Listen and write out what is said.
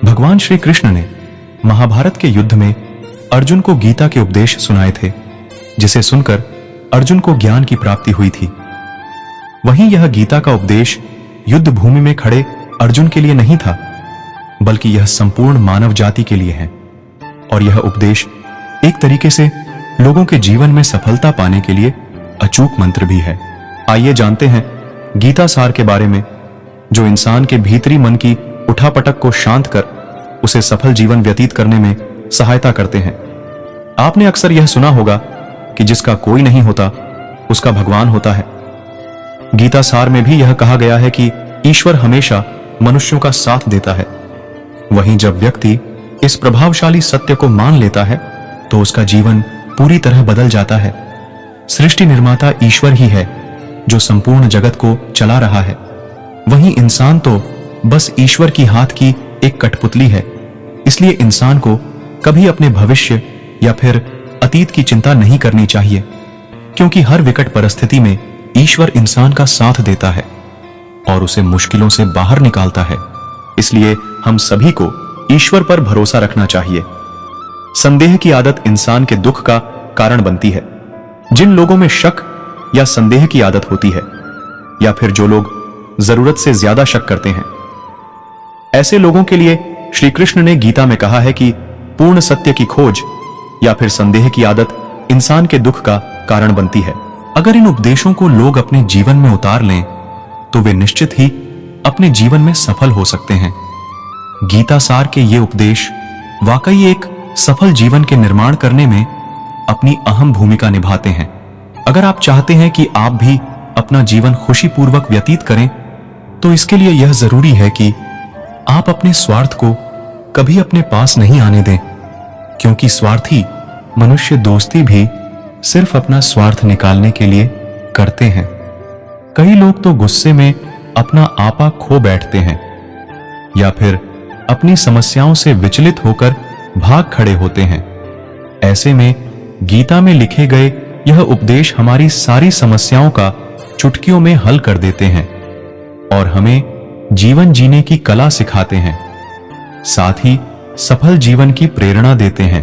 भगवान श्री कृष्ण ने महाभारत के युद्ध में अर्जुन को गीता के उपदेश सुनाए थे, जिसे सुनकर अर्जुन को ज्ञान की प्राप्ति हुई थी। वहीं यह गीता का उपदेश युद्ध भूमि में खड़े अर्जुन के लिए नहीं था, बल्कि यह संपूर्ण मानव जाति के लिए है। और यह उपदेश एक तरीके से लोगों के जीवन में सफलता पाने के लिए अचूक मंत्र भी है। आइए जानते हैं गीता सार के बारे में, जो इंसान के भीतरी मन की उठापटक को शांत कर उसे सफल जीवन व्यतीत करने में सहायता करते हैं। आपने अक्सर यह सुना होगा कि जिसका कोई नहीं होता उसका भगवान होता है। गीता सार में भी यह कहा गया है कि ईश्वर हमेशा मनुष्यों का साथ देता है। वहीं जब व्यक्ति इस प्रभावशाली सत्य को मान लेता है तो उसका जीवन पूरी तरह बदल जाता है। सृष्टि निर्माता ईश्वर ही है जो संपूर्ण जगत को चला रहा है। वहीं इंसान तो बस ईश्वर की हाथ की एक कठपुतली है। इसलिए इंसान को कभी अपने भविष्य या फिर अतीत की चिंता नहीं करनी चाहिए, क्योंकि हर विकट परिस्थिति में ईश्वर इंसान का साथ देता है और उसे मुश्किलों से बाहर निकालता है। इसलिए हम सभी को ईश्वर पर भरोसा रखना चाहिए। संदेह की आदत इंसान के दुख का कारण बनती है। जिन लोगों में शक या संदेह की आदत होती है, या फिर जो लोग जरूरत से ज्यादा शक करते हैं, ऐसे लोगों के लिए श्री कृष्ण ने गीता में कहा है कि पूर्ण सत्य की खोज या फिर संदेह की आदत इंसान के दुख का कारण बनती है। अगर इन उपदेशों को लोग अपने जीवन में उतार लें तो वे निश्चित ही अपने जीवन में सफल हो सकते हैं। गीता सार के ये उपदेश वाकई एक सफल जीवन के निर्माण करने में अपनी अहम भूमिका निभाते हैं। अगर आप चाहते हैं कि आप भी अपना जीवन खुशीपूर्वक व्यतीत करें, तो इसके लिए यह जरूरी है कि आप अपने स्वार्थ को कभी अपने पास नहीं आने दें, क्योंकि स्वार्थी मनुष्य दोस्ती भी सिर्फ अपना स्वार्थ निकालने के लिए करते हैं। कई लोग तो गुस्से में अपना आपा खो बैठते हैं या फिर अपनी समस्याओं से विचलित होकर भाग खड़े होते हैं। ऐसे में गीता में लिखे गए यह उपदेश हमारी सारी समस्याओं का चुटकियों में हल कर देते हैं और हमें जीवन जीने की कला सिखाते हैं, साथ ही सफल जीवन की प्रेरणा देते हैं।